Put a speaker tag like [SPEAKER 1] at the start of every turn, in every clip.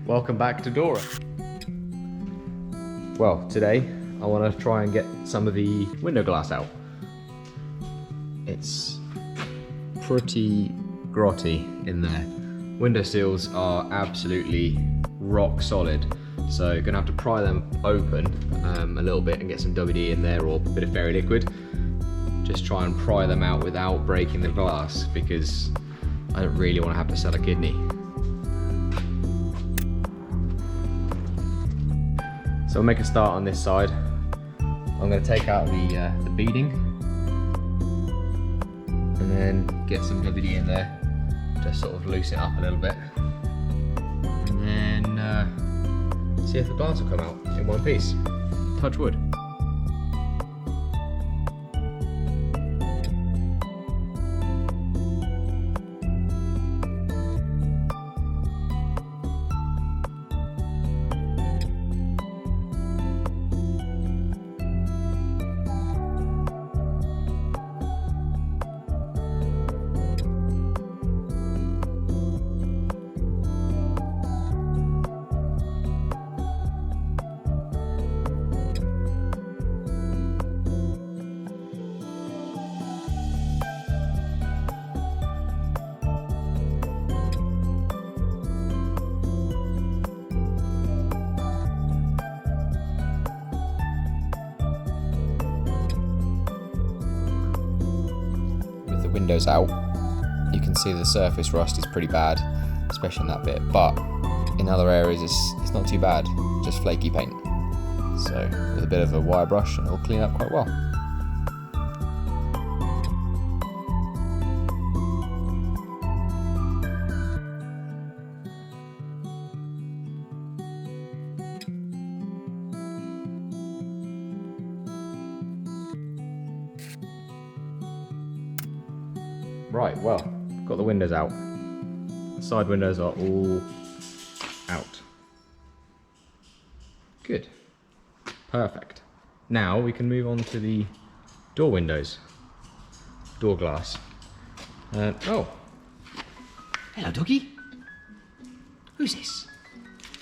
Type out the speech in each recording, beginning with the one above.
[SPEAKER 1] Welcome back to Dora. Well, today I want to try and get some of the window glass out. It's pretty grotty in there. Window sills are absolutely rock solid, so you're gonna have to pry them open a little bit and get some WD in there or a bit of fairy liquid. Just try and pry them out without breaking the glass, because I don't really want to have to sell a kidney. So we'll make a start on this side. I'm going to take out the beading and then get some WD in there, just sort of loosen it up a little bit, and then see if the glass will come out in one piece. Touch wood. Windows out, you can see the surface rust is pretty bad, especially in that bit, but in other areas it's not too bad, just flaky paint. So with a bit of a wire brush it'll clean up quite well. Right, well, got the windows out. The side windows are all out. Good. Perfect. Now we can move on to the door windows. Door glass. Oh. Hello, doggy. Who's this?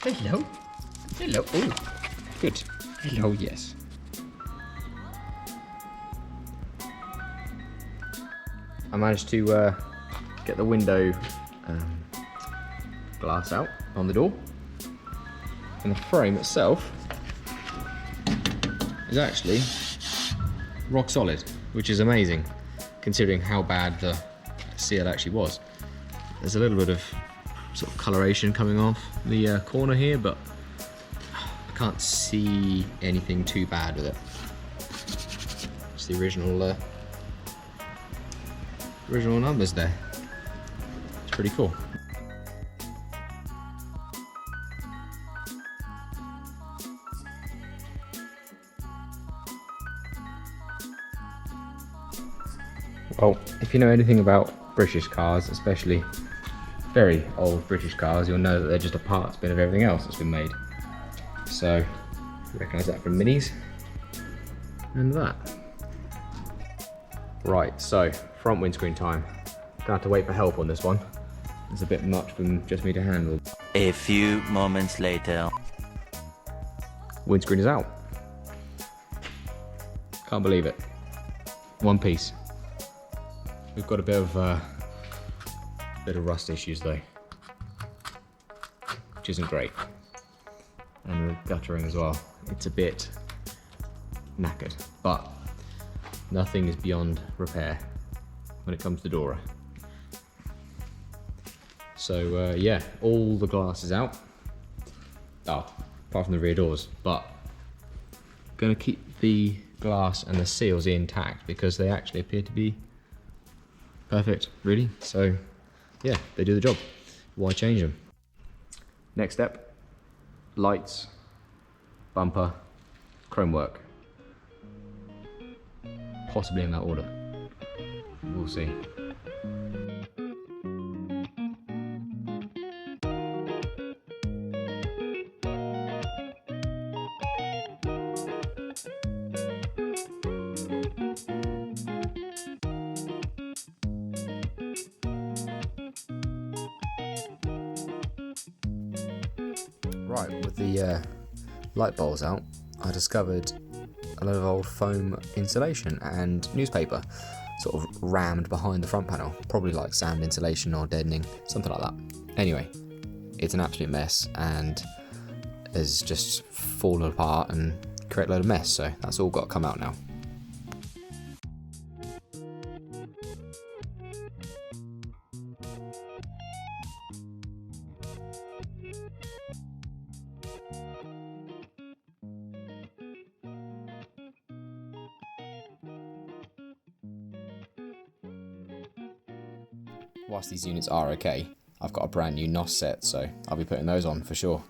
[SPEAKER 1] Hello. Hello. Oh, good. Hello, yes. I managed to get the window glass out on the door, and the frame itself is actually rock solid, which is amazing considering how bad the seal actually was. There's a little bit of sort of coloration coming off the corner here, but I can't see anything too bad with it. It's the original numbers there. It's pretty cool. Well, if you know anything about British cars, especially very old British cars, you'll know that they're just a parts bin of everything else that's been made. So, you recognise that from Minis and that. Right, so front windscreen time. Gonna have to wait for help on this one. It's a bit much for just me to handle.
[SPEAKER 2] A few moments later.
[SPEAKER 1] Windscreen is out. Can't believe it. One piece. We've got a bit of rust issues though, which isn't great. And the guttering as well. It's a bit knackered, but nothing is beyond repair when it comes to Dora. So yeah, all the glass is out. Oh, apart from the rear doors, but gonna keep the glass and the seals intact because they actually appear to be perfect, really. So yeah, they do the job. Why change them? Next step, lights, bumper, chrome work. Possibly in that order. We'll see. Right, with the light bulbs out, I discovered a load of old foam insulation and newspaper sort of rammed behind the front panel, probably like sound insulation or deadening, something like that. Anyway, it's an absolute mess and has just fallen apart and created a load of mess, so that's all got to come out now. Whilst these units are okay, I've got a brand new NOS set, so I'll be putting those on for sure.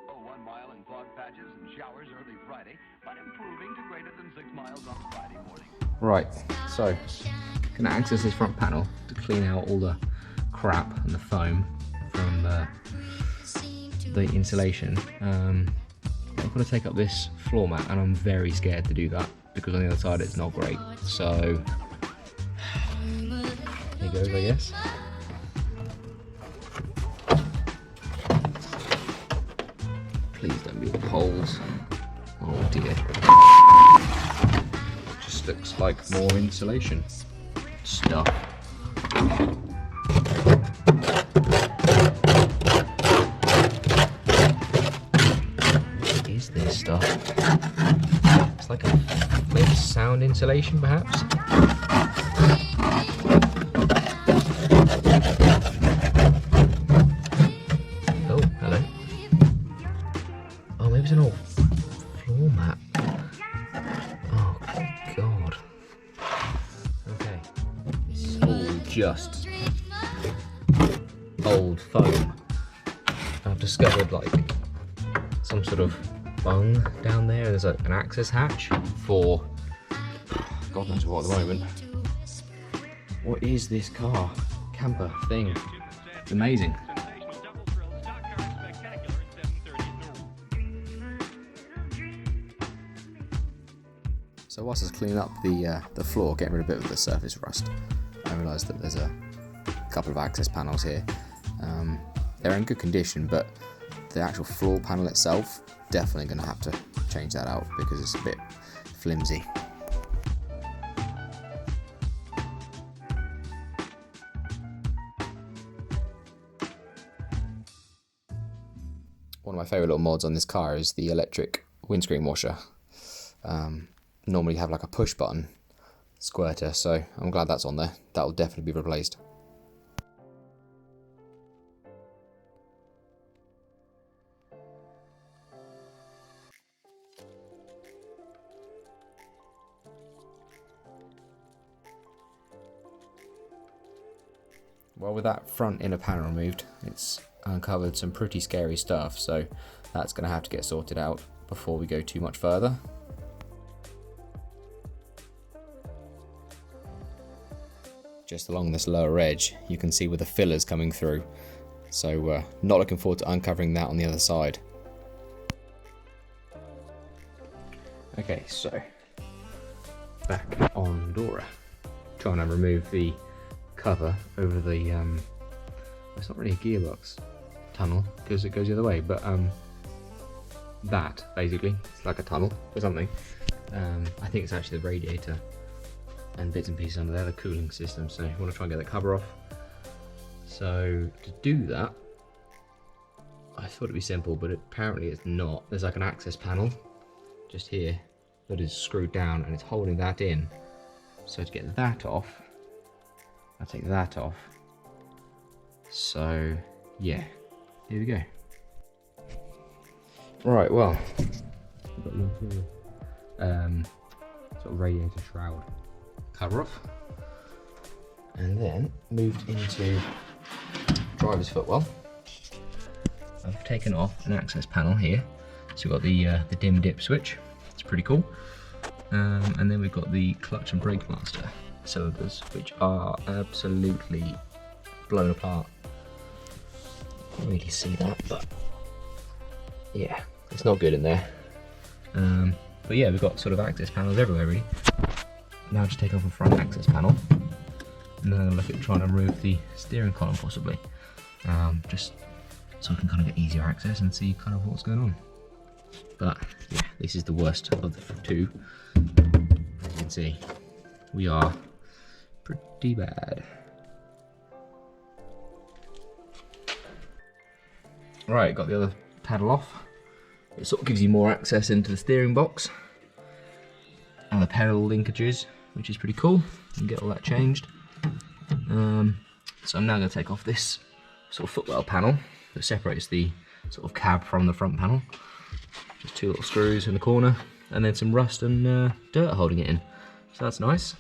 [SPEAKER 3] Oh, 1 mile in fog patches and showers early Friday, but improving to greater than 6 miles on Friday morning.
[SPEAKER 1] Right, so gonna access this front panel to clean out all the crap and the foam from the insulation. I've got to take up this floor mat, and I'm very scared to do that because on the other side it's not great. So here goes, I guess. Please don't be all holes. Oh dear. Just looks like more insulation stuff. What is this stuff? It's like a maybe sound insulation, perhaps. Oh, hello. Oh, maybe it's an old floor mat. Oh god. Okay. It's all just old foam. I've discovered like some sort of bung down there. There's an access hatch for God knows what at the moment. What is this car? Camper thing. It's amazing. So whilst I was cleaning up the floor, getting rid of a bit of the surface rust, I realised that there's a couple of access panels here. They're in good condition, but the actual floor panel itself, definitely going to have to change that out because it's a bit flimsy. One of my favourite little mods on this car is the electric windscreen washer. Normally you have like a push button squirter, so I'm glad that's on there. That will definitely be replaced. Well, with that front inner panel removed, it's uncovered some pretty scary stuff, so that's going to have to get sorted out before we go too much further. Just along this lower edge, you can see where the filler's coming through, so not looking forward to uncovering that on the other side. Okay, so back on Dora, trying to remove the cover over the it's not really a gearbox tunnel because it goes the other way, but that basically it's like a tunnel or something. I think it's actually the radiator and bits and pieces under there, the cooling system, so you want to try and get the cover off. So to do that, I thought it'd be simple, but apparently it's not. There's like an access panel just here that is screwed down and it's holding that in. So to get that off, I'll take that off. So yeah, here we go. Right, well, I've got the interior sort of radiator shroud cover off, and then moved into driver's footwell. I've taken off an access panel here, so we've got the dim dip switch. It's pretty cool, and then we've got the clutch and brake master cylinders, which are absolutely blown apart. Can't really see that, but yeah, it's not good in there. But yeah, we've got sort of access panels everywhere really. Now just take off a front access panel, and then I'm gonna look at trying to remove the steering column possibly, just so I can kind of get easier access and see kind of what's going on. But yeah, this is the worst of the two. As you can see, we are pretty bad. Right, got the other paddle off. It sort of gives you more access into the steering box and the pedal linkages, which is pretty cool. You can get all that changed. So I'm now going to take off this sort of footwell panel that separates the sort of cab from the front panel. Just two little screws in the corner, and then some rust and dirt holding it in. So that's nice.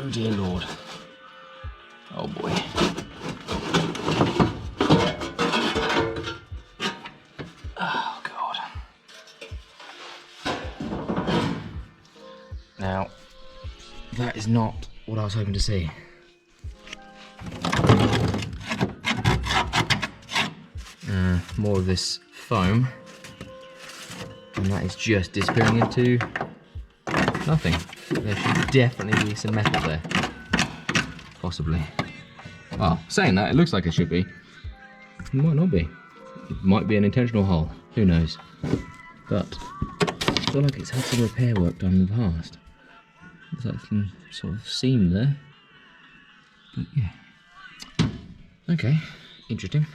[SPEAKER 1] Oh dear Lord. Oh boy. Oh God. Now, that is not what I was hoping to see. More of this foam, and that is just disappearing into nothing. There should definitely be some metal there. Possibly. Well, saying that, it looks like it should be. It might not be. It might be an intentional hole. Who knows? But I feel like it's had some repair work done in the past. There's like some sort of seam there. But yeah. Okay, interesting.